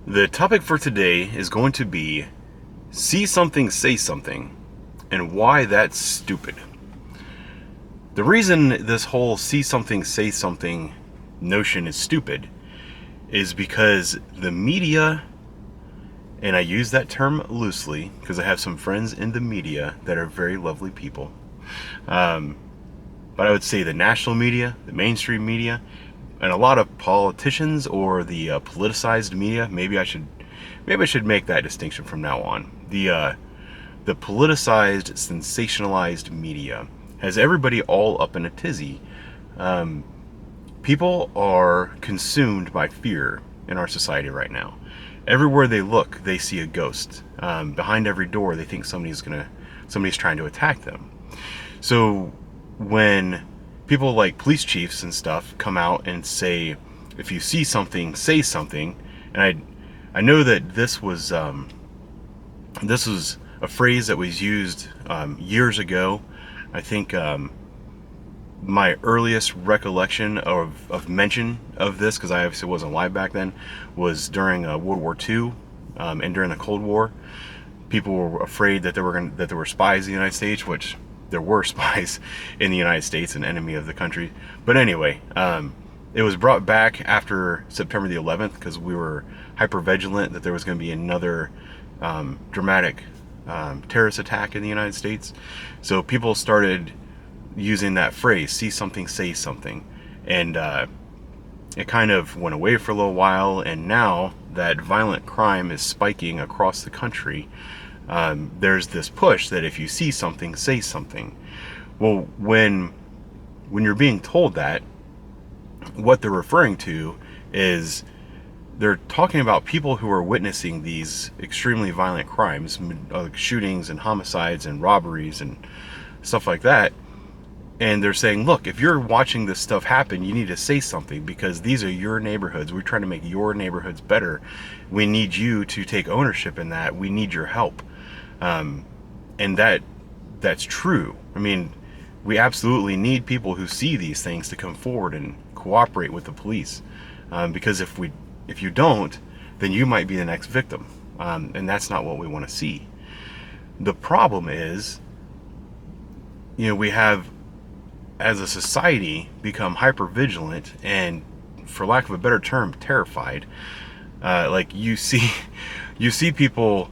The topic for today is going to be see something, say something, and why that's stupid. The reason this whole see something, say something notion is stupid is because the media, and I use that term loosely because I have some friends in the media that are very lovely people. Um, but I would say the national media, the mainstream media, and a lot of politicians or the politicized media. Maybe I should make that distinction from now on. The politicized, sensationalized media has everybody all up in a tizzy. Um, People are consumed by fear in our society right now. Everywhere they look, they see a ghost. Behind every door, they think somebody's trying to attack them. So when people like police chiefs and stuff come out and say, if you see something, say something, and I know that this was a phrase that was used years ago. I think my earliest recollection of mention of this, because I obviously wasn't alive back then, was during World War II and during the Cold War. People were afraid that there were spies in the United States, which there were spies in the United States, an enemy of the country. But anyway, it was brought back after September the 11th because we were hyper vigilant that there was going to be another dramatic terrorist attack in the United States. So people started using that phrase, see something, say something. And it kind of went away for a little while, and now that violent crime is spiking across the country, there's this push that if you see something, say something. Well, when you're being told that, what they're referring to is they're talking about people who are witnessing these extremely violent crimes, like shootings and homicides and robberies and stuff like that. And they're saying, look, if you're watching this stuff happen, you need to say something because these are your neighborhoods. We're trying to make your neighborhoods better. We need you to take ownership in that. We need your help. And that's true. I mean, we absolutely need people who see these things to come forward and cooperate with the police. Because if you don't, then you might be the next victim. And that's not what we want to see. The problem is, we have, as a society, become hyper vigilant and, for lack of a better term, terrified. Like you see people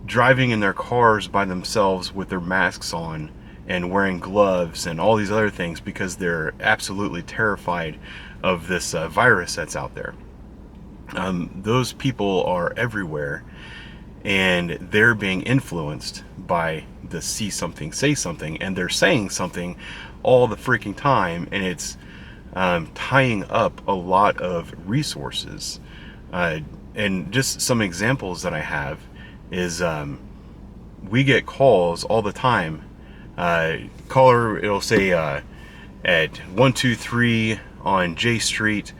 driving in their cars by themselves with their masks on and wearing gloves and all these other things because they're absolutely terrified of this virus that's out there. Those people are everywhere, and they're being influenced by the see something, say something, and they're saying something all the freaking time, and it's tying up a lot of resources. And just some examples that I have is we get calls all the time. Caller, it'll say at 123 on J Street,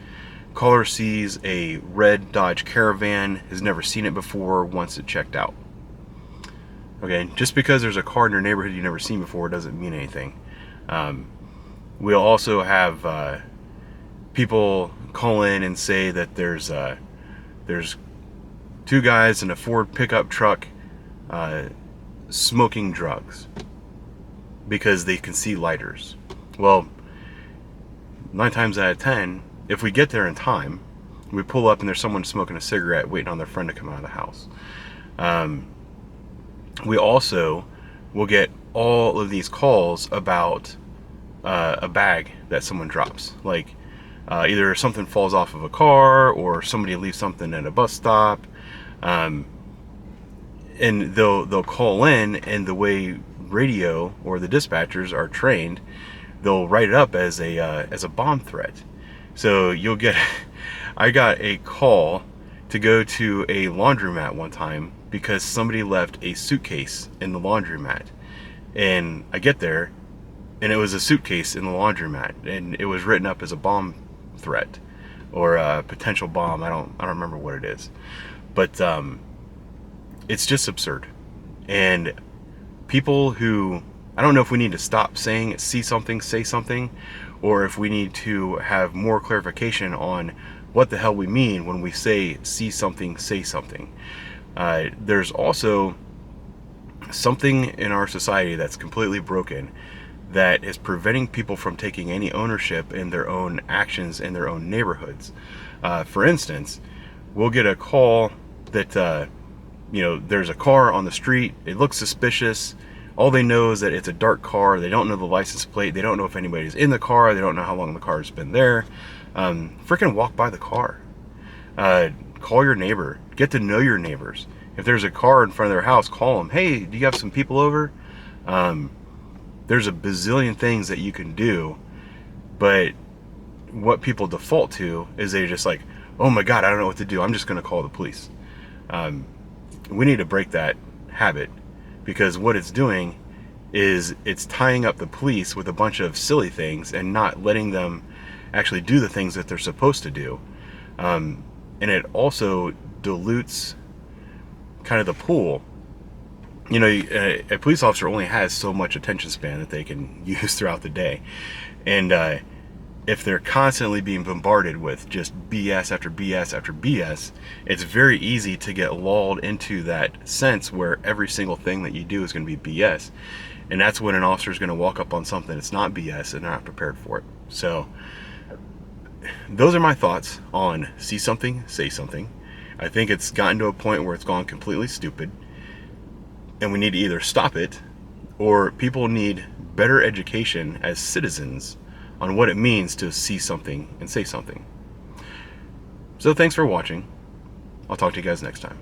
caller sees a red Dodge Caravan, has never seen it before, wants it checked out. Okay, just because there's a car in your neighborhood you've never seen before doesn't mean anything. We'll also have people call in and say that there's two guys in a Ford pickup truck smoking drugs because they can see lighters. Well, 9 times out of 10, if we get there in time, we pull up and there's someone smoking a cigarette waiting on their friend to come out of the house. We also will get all of these calls about a bag that someone drops. Like either something falls off of a car or somebody leaves something at a bus stop. And they'll call in, and the way radio or the dispatchers are trained, they'll write it up as a bomb threat. So you'll get, I got a call to go to a laundromat one time because somebody left a suitcase in the laundromat. And I get there, and it was a suitcase in the laundromat, and it was written up as a bomb threat or a potential bomb. I don't remember what it is, but it's just absurd. And people who, I don't know if we need to stop saying see something, say something, or if we need to have more clarification on what the hell we mean when we say see something, say something. There's also something in our society that's completely broken that is preventing people from taking any ownership in their own actions in their own neighborhoods. For instance, we'll get a call that there's a car on the street. It looks suspicious. All they know is that it's a dark car. They don't know the license plate. They don't know if anybody's in the car. They don't know how long the car's been there. Freaking walk by the car. Call your neighbor. Get to know your neighbors. If there's a car in front of their house, call them. Hey, do you have some people over? There's a bazillion things that you can do, but what people default to is they just like, oh my God, I don't know what to do. I'm just going to call the police. We need to break that habit, because what it's doing is it's tying up the police with a bunch of silly things and not letting them actually do the things that they're supposed to do. And it also dilutes kind of the pool. A police officer only has so much attention span that they can use throughout the day. And if they're constantly being bombarded with just BS after BS after BS, it's very easy to get lulled into that sense where every single thing that you do is going to be BS. And that's when an officer is going to walk up on something that's not BS and they're not prepared for it. So those are my thoughts on see something, say something. I think it's gotten to a point where it's gone completely stupid, and we need to either stop it, or people need better education as citizens on what it means to see something and say something. So thanks for watching. I'll talk to you guys next time.